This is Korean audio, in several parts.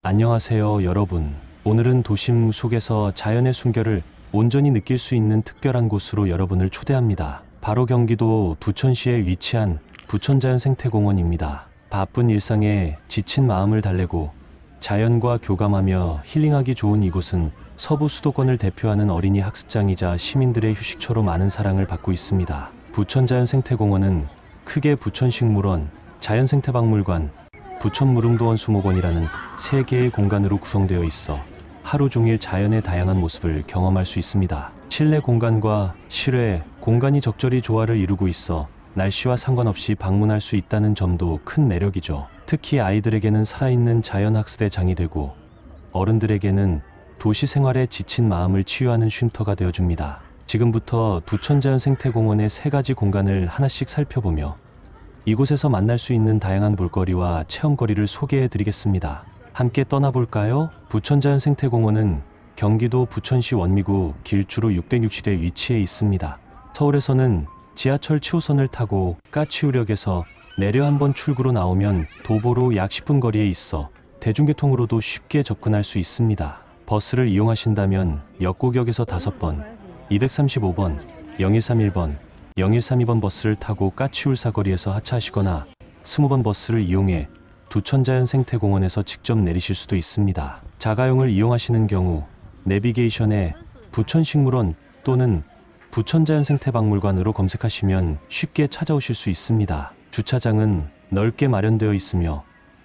안녕하세요, 여러분. 오늘은 도심 속에서 자연의 순결을 온전히 느낄 수 있는 특별한 곳으로 여러분을 초대합니다. 바로 경기도 부천시에 위치한 부천자연생태공원입니다. 바쁜 일상에 지친 마음을 달래고 자연과 교감하며 힐링하기 좋은 이곳은 서부 수도권을 대표하는 어린이 학습장이자 시민들의 휴식처로 많은 사랑을 받고 있습니다. 부천자연생태공원은 크게 부천식물원, 자연생태박물관, 부천무릉도원 수목원이라는 세 개의 공간으로 구성되어 있어 하루 종일 자연의 다양한 모습을 경험할 수 있습니다. 실내 공간과 실외 공간이 적절히 조화를 이루고 있어 날씨와 상관없이 방문할 수 있다는 점도 큰 매력이죠. 특히 아이들에게는 살아있는 자연학습의 장이 되고 어른들에게는 도시 생활에 지친 마음을 치유하는 쉼터가 되어줍니다. 지금부터 부천자연생태공원의 세 가지 공간을 하나씩 살펴보며 이곳에서 만날 수 있는 다양한 볼거리와 체험거리를 소개해 드리겠습니다. 함께 떠나볼까요? 부천자연생태공원은 경기도 부천시 원미구 길주로 660에 위치해 있습니다. 서울에서는 지하철 7호선을 타고 까치우역에서 내려 한번 출구로 나오면 도보로 약 10분 거리에 있어 대중교통으로도 쉽게 접근할 수 있습니다. 버스를 이용하신다면 역곡역에서 5번, 235번, 0131번, 0132번 버스를 타고 까치울 사거리에서 하차하시거나 20번 버스를 이용해 부천자연생태공원에서 직접 내리실 수도 있습니다. 자가용을 이용하시는 경우 내비게이션에 부천식물원 또는 부천자연생태박물관으로 검색하시면 쉽게 찾아오실 수 있습니다. 주차장은 넓게 마련되어 있으며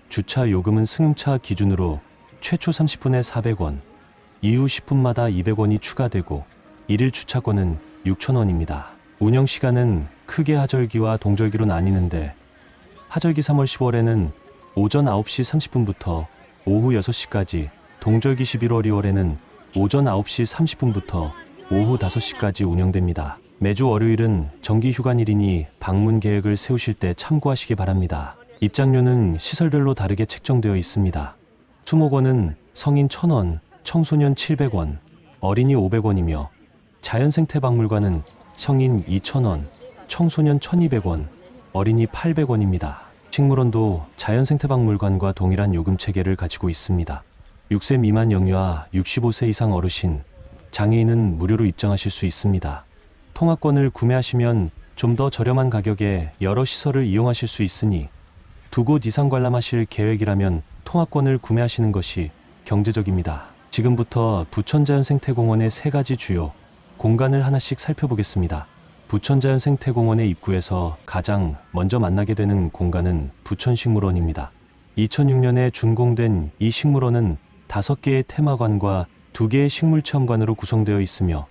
주차 요금은 승용차 기준으로 최초 30분에 400원, 이후 10분마다 200원이 추가되고 일일 주차권은 6,000원입니다. 운영 시간은 크게 하절기와 동절기로 나뉘는데 하절기 3월 10월에는 오전 9시 30분부터 오후 6시까지, 동절기 11월 2월에는 오전 9시 30분부터 오후 5시까지 운영됩니다. 매주 월요일은 정기 휴관일이니 방문 계획을 세우실 때 참고하시기 바랍니다. 입장료는 시설별로 다르게 책정되어 있습니다. 수목원은 성인 1,000원, 청소년 700원, 어린이 500원이며 자연생태박물관은 성인 2,000원, 청소년 1,200원, 어린이 800원입니다. 식물원도 자연생태박물관과 동일한 요금 체계를 가지고 있습니다. 6세 미만 영유아, 65세 이상 어르신, 장애인은 무료로 입장하실 수 있습니다. 통합권을 구매하시면 좀 더 저렴한 가격에 여러 시설을 이용하실 수 있으니 두 곳 이상 관람하실 계획이라면 통합권을 구매하시는 것이 경제적입니다. 지금부터 부천자연생태공원의 세 가지 주요 공간을 하나씩 살펴보겠습니다. 부천자연생태공원의 입구에서 가장 먼저 만나게 되는 공간은 부천식물원입니다. 2006년에 준공된 이 식물원은 5개의 테마관과 2개의 식물체험관으로 구성되어 있으며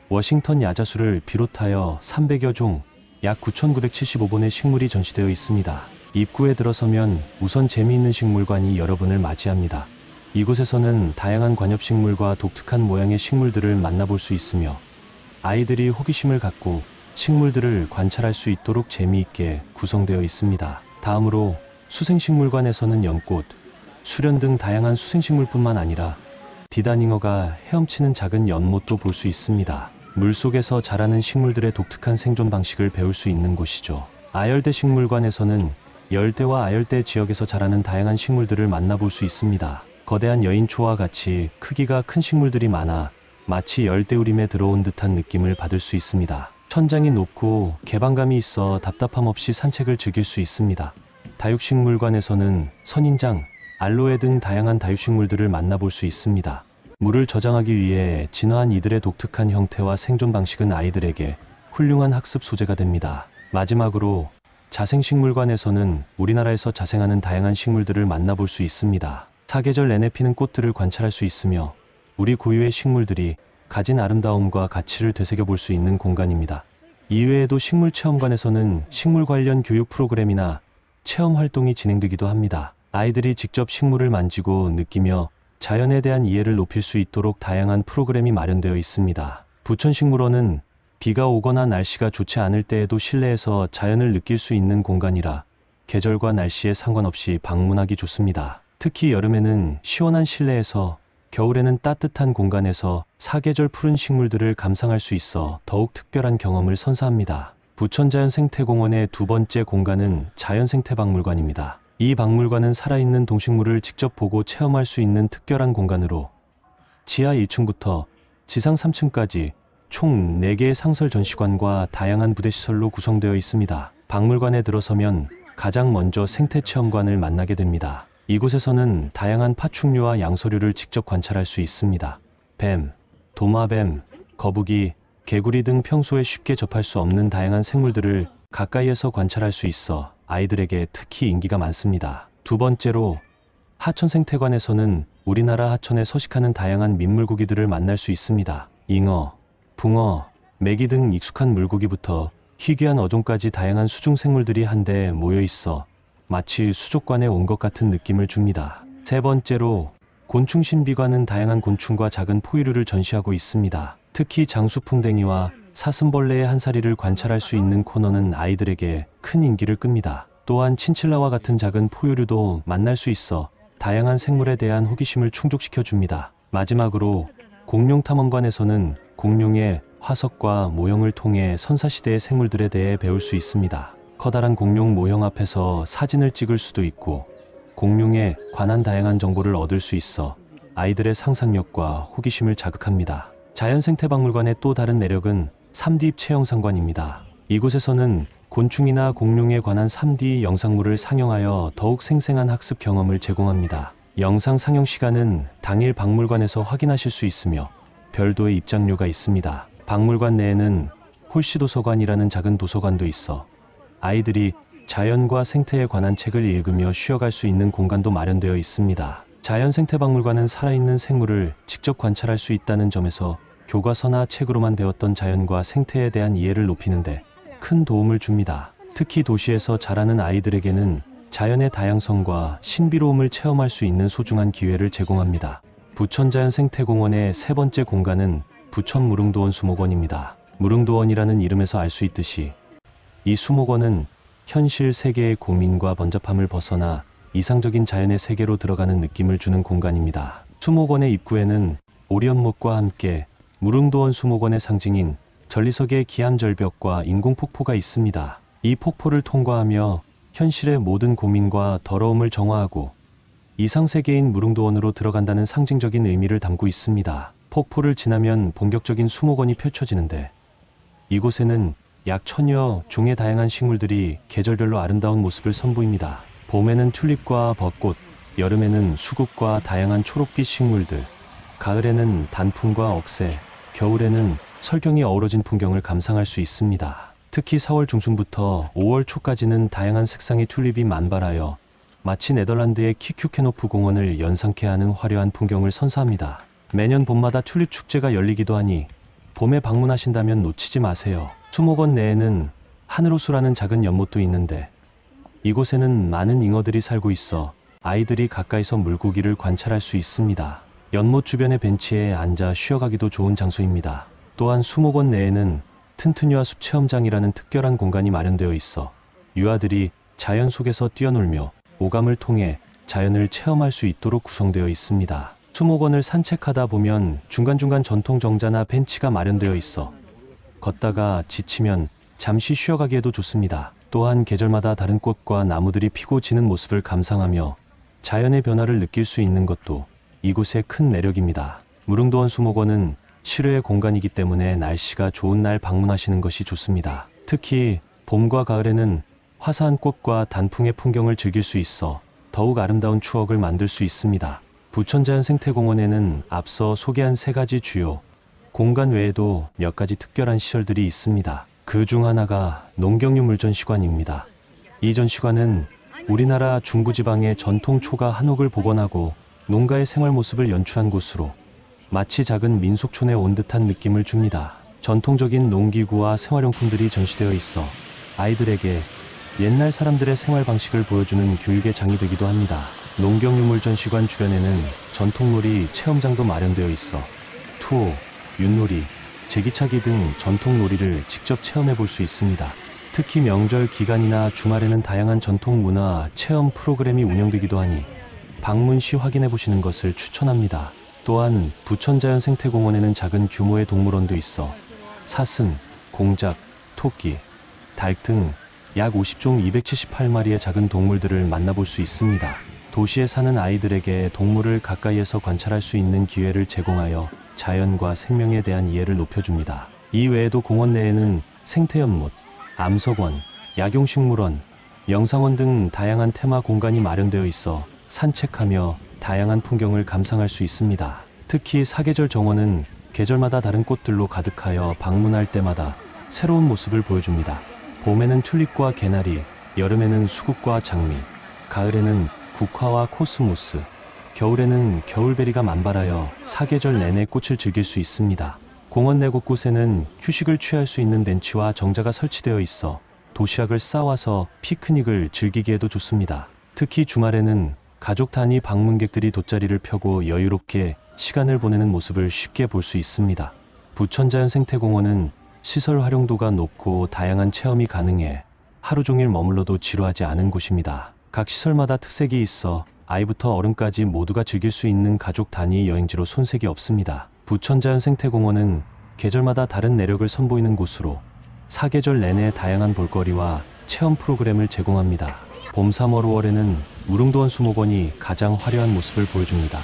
워싱턴 야자수를 비롯하여 300여 종, 약 9,975본의 식물이 전시되어 있습니다. 입구에 들어서면 우선 재미있는 식물관이 여러분을 맞이합니다. 이곳에서는 다양한 관엽식물과 독특한 모양의 식물들을 만나볼 수 있으며 아이들이 호기심을 갖고 식물들을 관찰할 수 있도록 재미있게 구성되어 있습니다. 다음으로 수생식물관에서는 연꽃, 수련 등 다양한 수생식물뿐만 아니라 디다닝어가 헤엄치는 작은 연못도 볼 수 있습니다. 물속에서 자라는 식물들의 독특한 생존 방식을 배울 수 있는 곳이죠. 아열대 식물관에서는 열대와 아열대 지역에서 자라는 다양한 식물들을 만나볼 수 있습니다. 거대한 여인초와 같이 크기가 큰 식물들이 많아 마치 열대우림에 들어온 듯한 느낌을 받을 수 있습니다. 천장이 높고 개방감이 있어 답답함 없이 산책을 즐길 수 있습니다. 다육식물관에서는 선인장, 알로에 등 다양한 다육식물들을 만나볼 수 있습니다. 물을 저장하기 위해 진화한 이들의 독특한 형태와 생존 방식은 아이들에게 훌륭한 학습 소재가 됩니다. 마지막으로 자생식물관에서는 우리나라에서 자생하는 다양한 식물들을 만나볼 수 있습니다. 사계절 내내 피는 꽃들을 관찰할 수 있으며 우리 고유의 식물들이 가진 아름다움과 가치를 되새겨볼 수 있는 공간입니다. 이외에도 식물체험관에서는 식물 관련 교육 프로그램이나 체험 활동이 진행되기도 합니다. 아이들이 직접 식물을 만지고 느끼며 자연에 대한 이해를 높일 수 있도록 다양한 프로그램이 마련되어 있습니다. 부천식물원은 비가 오거나 날씨가 좋지 않을 때에도 실내에서 자연을 느낄 수 있는 공간이라 계절과 날씨에 상관없이 방문하기 좋습니다. 특히 여름에는 시원한 실내에서, 겨울에는 따뜻한 공간에서 사계절 푸른 식물들을 감상할 수 있어 더욱 특별한 경험을 선사합니다. 부천자연생태공원의 두 번째 공간은 자연생태박물관입니다. 이 박물관은 살아있는 동식물을 직접 보고 체험할 수 있는 특별한 공간으로 지하 1층부터 지상 3층까지 총 4개의 상설 전시관과 다양한 부대시설로 구성되어 있습니다. 박물관에 들어서면 가장 먼저 생태체험관을 만나게 됩니다. 이곳에서는 다양한 파충류와 양서류를 직접 관찰할 수 있습니다. 뱀, 도마뱀, 거북이, 개구리 등 평소에 쉽게 접할 수 없는 다양한 생물들을 가까이에서 관찰할 수 있어 아이들에게 특히 인기가 많습니다. 두 번째로 하천생태관에서는 우리나라 하천에 서식하는 다양한 민물고기들을 만날 수 있습니다. 잉어, 붕어, 메기 등 익숙한 물고기부터 희귀한 어종까지 다양한 수중 생물들이 한데 모여 있어 마치 수족관에 온 것 같은 느낌을 줍니다. 세 번째로 곤충신비관은 다양한 곤충과 작은 포유류를 전시하고 있습니다. 특히 장수풍뎅이와 사슴벌레의 한사리를 관찰할 수 있는 코너는 아이들에게 큰 인기를 끕니다. 또한 친칠라와 같은 작은 포유류도 만날 수 있어 다양한 생물에 대한 호기심을 충족시켜 줍니다. 마지막으로 공룡탐험관에서는 공룡의 화석과 모형을 통해 선사시대의 생물들에 대해 배울 수 있습니다. 커다란 공룡 모형 앞에서 사진을 찍을 수도 있고 공룡에 관한 다양한 정보를 얻을 수 있어 아이들의 상상력과 호기심을 자극합니다. 자연생태박물관의 또 다른 매력은 3D 입체 영상관입니다. 이곳에서는 곤충이나 공룡에 관한 3D 영상물을 상영하여 더욱 생생한 학습 경험을 제공합니다. 영상 상영 시간은 당일 박물관에서 확인하실 수 있으며 별도의 입장료가 있습니다. 박물관 내에는 홀씨도서관이라는 작은 도서관도 있어 아이들이 자연과 생태에 관한 책을 읽으며 쉬어갈 수 있는 공간도 마련되어 있습니다. 자연생태박물관은 살아있는 생물을 직접 관찰할 수 있다는 점에서 교과서나 책으로만 배웠던 자연과 생태에 대한 이해를 높이는데 큰 도움을 줍니다. 특히 도시에서 자라는 아이들에게는 자연의 다양성과 신비로움을 체험할 수 있는 소중한 기회를 제공합니다. 부천자연생태공원의 세 번째 공간은 부천 무릉도원 수목원입니다. 무릉도원이라는 이름에서 알 수 있듯이 이 수목원은 현실 세계의 고민과 번잡함을 벗어나 이상적인 자연의 세계로 들어가는 느낌을 주는 공간입니다. 수목원의 입구에는 오리연못과 함께 무릉도원 수목원의 상징인 전리석의 기암절벽과 인공폭포가 있습니다. 이 폭포를 통과하며 현실의 모든 고민과 더러움을 정화하고 이상세계인 무릉도원으로 들어간다는 상징적인 의미를 담고 있습니다. 폭포를 지나면 본격적인 수목원이 펼쳐지는데 이곳에는 약 1000여 종의 다양한 식물들이 계절별로 아름다운 모습을 선보입니다. 봄에는 튤립과 벚꽃, 여름에는 수국과 다양한 초록빛 식물들, 가을에는 단풍과 억새, 겨울에는 설경이 어우러진 풍경을 감상할 수 있습니다. 특히 4월 중순부터 5월 초까지는 다양한 색상의 튤립이 만발하여 마치 네덜란드의 키큐케노프 공원을 연상케 하는 화려한 풍경을 선사합니다. 매년 봄마다 튤립 축제가 열리기도 하니 봄에 방문하신다면 놓치지 마세요. 수목원 내에는 하늘호수라는 작은 연못도 있는데 이곳에는 많은 잉어들이 살고 있어 아이들이 가까이서 물고기를 관찰할 수 있습니다. 연못 주변의 벤치에 앉아 쉬어가기도 좋은 장소입니다. 또한 수목원 내에는 튼튼이와 숲 체험장이라는 특별한 공간이 마련되어 있어 유아들이 자연 속에서 뛰어놀며 오감을 통해 자연을 체험할 수 있도록 구성되어 있습니다. 수목원을 산책하다 보면 중간중간 전통 정자나 벤치가 마련되어 있어 걷다가 지치면 잠시 쉬어가기에도 좋습니다. 또한 계절마다 다른 꽃과 나무들이 피고 지는 모습을 감상하며 자연의 변화를 느낄 수 있는 것도 이곳의 큰 매력입니다. 무릉도원 수목원은 실외의 공간이기 때문에 날씨가 좋은 날 방문하시는 것이 좋습니다. 특히 봄과 가을에는 화사한 꽃과 단풍의 풍경을 즐길 수 있어 더욱 아름다운 추억을 만들 수 있습니다. 부천자연생태공원에는 앞서 소개한 3가지 주요 공간 외에도 몇 가지 특별한 시설들이 있습니다. 그 중 하나가 농경유물전시관입니다. 이 전시관은 우리나라 중부지방의 전통 초가 한옥을 복원하고 농가의 생활 모습을 연출한 곳으로 마치 작은 민속촌에 온 듯한 느낌을 줍니다. 전통적인 농기구와 생활용품들이 전시되어 있어 아이들에게 옛날 사람들의 생활 방식을 보여주는 교육의 장이 되기도 합니다. 농경유물전시관 주변에는 전통놀이 체험장도 마련되어 있어 투어, 윷놀이, 제기차기 등 전통 놀이를 직접 체험해 볼 수 있습니다. 특히 명절 기간이나 주말에는 다양한 전통 문화 체험 프로그램이 운영되기도 하니 방문 시 확인해 보시는 것을 추천합니다. 또한 부천자연생태공원에는 작은 규모의 동물원도 있어 사슴, 공작, 토끼, 닭 등 약 50종 278마리의 작은 동물들을 만나볼 수 있습니다. 도시에 사는 아이들에게 동물을 가까이에서 관찰할 수 있는 기회를 제공하여 자연과 생명에 대한 이해를 높여줍니다. 이 외에도 공원 내에는 생태연못, 암석원, 약용식물원, 영상원 등 다양한 테마 공간이 마련되어 있어 산책하며 다양한 풍경을 감상할 수 있습니다. 특히 사계절 정원은 계절마다 다른 꽃들로 가득하여 방문할 때마다 새로운 모습을 보여줍니다. 봄에는 튤립과 개나리, 여름에는 수국과 장미, 가을에는 국화와 코스모스, 겨울에는 겨울베리가 만발하여 사계절 내내 꽃을 즐길 수 있습니다. 공원 내 곳곳에는 휴식을 취할 수 있는 벤치와 정자가 설치되어 있어 도시락을 싸와서 피크닉을 즐기기에도 좋습니다. 특히 주말에는 가족 단위 방문객들이 돗자리를 펴고 여유롭게 시간을 보내는 모습을 쉽게 볼 수 있습니다. 부천자연생태공원은 시설 활용도가 높고 다양한 체험이 가능해 하루 종일 머물러도 지루하지 않은 곳입니다. 각 시설마다 특색이 있어 아이부터 어른까지 모두가 즐길 수 있는 가족 단위 여행지로 손색이 없습니다. 부천자연생태공원은 계절마다 다른 매력을 선보이는 곳으로 사계절 내내 다양한 볼거리와 체험 프로그램을 제공합니다. 봄 3월 5월에는 무릉도원 수목원이 가장 화려한 모습을 보여줍니다.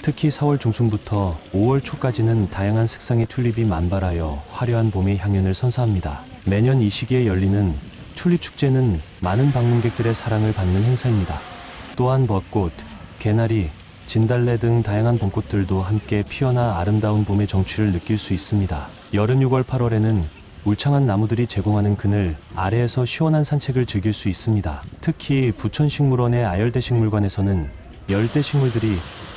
특히 4월 중순부터 5월 초까지는 다양한 색상의 튤립이 만발하여 화려한 봄의 향연을 선사합니다. 매년 이 시기에 열리는 튤립 축제는 많은 방문객들의 사랑을 받는 행사입니다. 또한 벚꽃, 개나리, 진달래 등 다양한 봄꽃들도 함께 피어나 아름다운 봄의 정취를 느낄 수 있습니다. 여름 6월 8월에는 울창한 나무들이 제공하는 그늘 아래에서 시원한 산책을 즐길 수 있습니다. 특히 부천식물원의 아열대식물관에서는 열대식물들이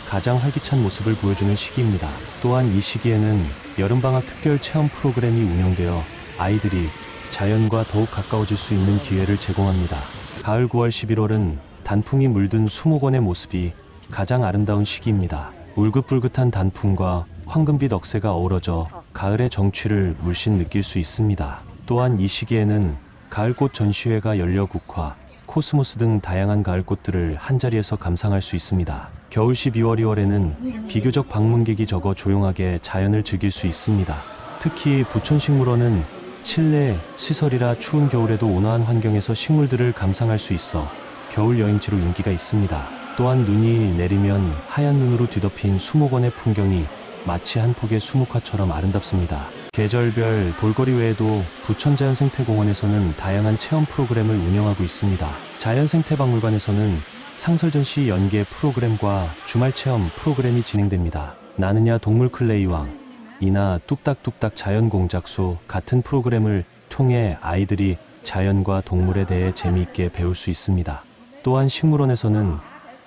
가장 활기찬 모습을 보여주는 시기입니다. 또한 이 시기에는 여름방학 특별 체험 프로그램이 운영되어 아이들이 자연과 더욱 가까워질 수 있는 기회를 제공합니다. 가을 9월 11월은 단풍이 물든 수목원의 모습이 가장 아름다운 시기입니다. 울긋불긋한 단풍과 황금빛 억새가 어우러져 가을의 정취를 물씬 느낄 수 있습니다. 또한 이 시기에는 가을꽃 전시회가 열려 국화, 코스모스 등 다양한 가을꽃들을 한자리에서 감상할 수 있습니다. 겨울 12월 2월에는 비교적 방문객이 적어 조용하게 자연을 즐길 수 있습니다. 특히 부천식물원은 실내 시설이라 추운 겨울에도 온화한 환경에서 식물들을 감상할 수 있어 겨울 여행지로 인기가 있습니다. 또한 눈이 내리면 하얀 눈으로 뒤덮인 수목원의 풍경이 마치 한 폭의 수묵화처럼 아름답습니다. 계절별 볼거리 외에도 부천자연생태공원에서는 다양한 체험 프로그램을 운영하고 있습니다. 자연생태박물관에서는 상설전시 연계 프로그램과 주말 체험 프로그램이 진행됩니다. 나느냐 동물 클레이왕, 이나 뚝딱뚝딱 자연공작소 같은 프로그램을 통해 아이들이 자연과 동물에 대해 재미있게 배울 수 있습니다. 또한 식물원에서는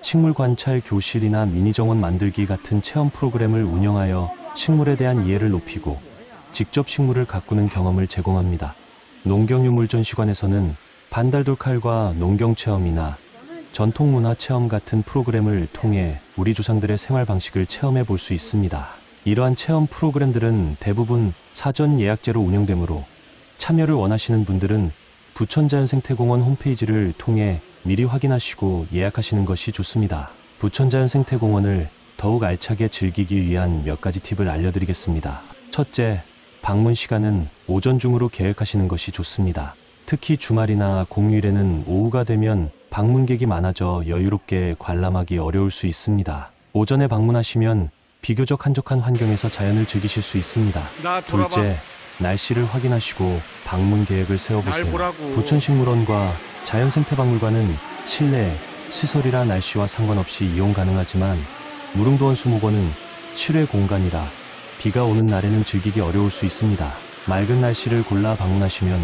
식물 관찰 교실이나 미니 정원 만들기 같은 체험 프로그램을 운영하여 식물에 대한 이해를 높이고 직접 식물을 가꾸는 경험을 제공합니다. 농경유물전시관에서는 반달돌 칼과 농경 체험이나 전통문화 체험 같은 프로그램을 통해 우리 조상들의 생활 방식을 체험해 볼 수 있습니다. 이러한 체험 프로그램들은 대부분 사전 예약제로 운영되므로 참여를 원하시는 분들은 부천자연생태공원 홈페이지를 통해 미리 확인하시고 예약하시는 것이 좋습니다. 부천자연생태공원을 더욱 알차게 즐기기 위한 몇 가지 팁을 알려드리겠습니다. 첫째, 방문 시간은 오전 중으로 계획하시는 것이 좋습니다. 특히 주말이나 공휴일에는 오후가 되면 방문객이 많아져 여유롭게 관람하기 어려울 수 있습니다. 오전에 방문하시면 비교적 한적한 환경에서 자연을 즐기실 수 있습니다. 둘째, 날씨를 확인하시고 방문 계획을 세워보세요. 부천식물원과 자연생태박물관은 실내 시설이라 날씨와 상관없이 이용 가능하지만 무릉도원 수목원은 실외 공간이라 비가 오는 날에는 즐기기 어려울 수 있습니다. 맑은 날씨를 골라 방문하시면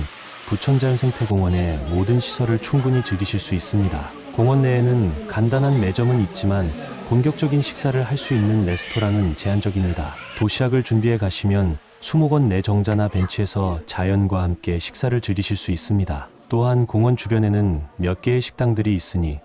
부천자연생태공원의 모든 시설을 충분히 즐기실 수 있습니다. 공원 내에는 간단한 매점은 있지만 본격적인 식사를 할 수 있는 레스토랑은 제한적입니다. 도시락을 준비해 가시면 수목원 내 정자나 벤치에서 자연과 함께 식사를 즐기실 수 있습니다. 또한 공원 주변에는 몇 개의 식당들이 있으니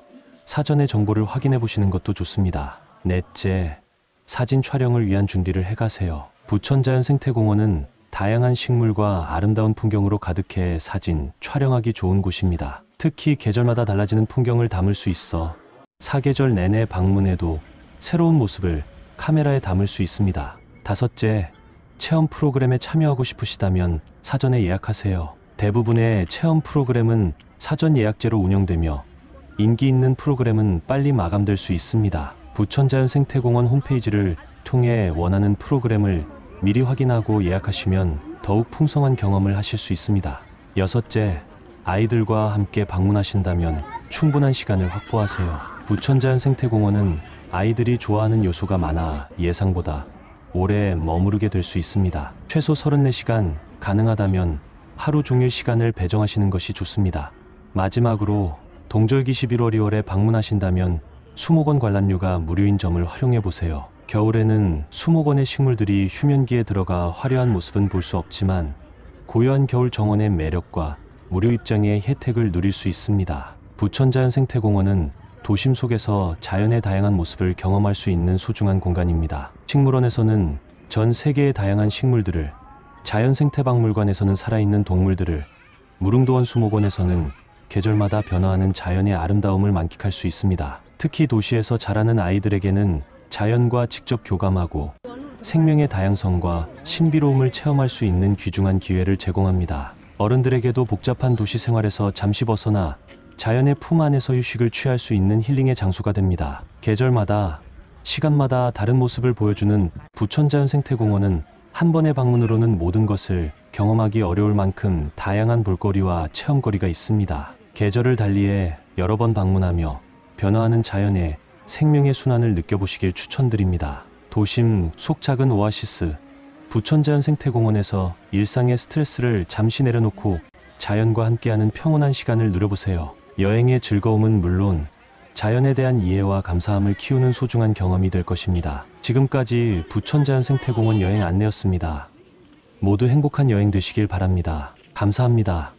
사전에 정보를 확인해 보시는 것도 좋습니다. 넷째, 사진 촬영을 위한 준비를 해가세요. 부천자연생태공원은 다양한 식물과 아름다운 풍경으로 가득해 사진 촬영하기 좋은 곳입니다. 특히 계절마다 달라지는 풍경을 담을 수 있어 사계절 내내 방문해도 새로운 모습을 카메라에 담을 수 있습니다. 다섯째, 체험 프로그램에 참여하고 싶으시다면 사전에 예약하세요. 대부분의 체험 프로그램은 사전 예약제로 운영되며 인기 있는 프로그램은 빨리 마감될 수 있습니다. 부천자연생태공원 홈페이지를 통해 원하는 프로그램을 미리 확인하고 예약하시면 더욱 풍성한 경험을 하실 수 있습니다. 여섯째, 아이들과 함께 방문하신다면 충분한 시간을 확보하세요. 부천자연생태공원은 아이들이 좋아하는 요소가 많아 예상보다 오래 머무르게 될 수 있습니다. 최소 34시간, 가능하다면 하루 종일 시간을 배정하시는 것이 좋습니다. 마지막으로 동절기 11월 2월에 방문하신다면 수목원 관람료가 무료인 점을 활용해 보세요. 겨울에는 수목원의 식물들이 휴면기에 들어가 화려한 모습은 볼 수 없지만 고요한 겨울 정원의 매력과 무료 입장의 혜택을 누릴 수 있습니다. 부천자연생태공원은 도심 속에서 자연의 다양한 모습을 경험할 수 있는 소중한 공간입니다. 식물원에서는 전 세계의 다양한 식물들을, 자연생태박물관에서는 살아있는 동물들을, 무릉도원 수목원에서는 계절마다 변화하는 자연의 아름다움을 만끽할 수 있습니다. 특히 도시에서 자라는 아이들에게는 자연과 직접 교감하고 생명의 다양성과 신비로움을 체험할 수 있는 귀중한 기회를 제공합니다. 어른들에게도 복잡한 도시 생활에서 잠시 벗어나 자연의 품 안에서 휴식을 취할 수 있는 힐링의 장소가 됩니다. 계절마다, 시간마다 다른 모습을 보여주는 부천자연생태공원은 한 번의 방문으로는 모든 것을 경험하기 어려울 만큼 다양한 볼거리와 체험거리가 있습니다. 계절을 달리해 여러 번 방문하며 변화하는 자연의 생명의 순환을 느껴보시길 추천드립니다. 도심 속 작은 오아시스, 부천자연생태공원에서 일상의 스트레스를 잠시 내려놓고 자연과 함께하는 평온한 시간을 누려보세요. 여행의 즐거움은 물론 자연에 대한 이해와 감사함을 키우는 소중한 경험이 될 것입니다. 지금까지 부천자연생태공원 여행 안내였습니다. 모두 행복한 여행 되시길 바랍니다. 감사합니다.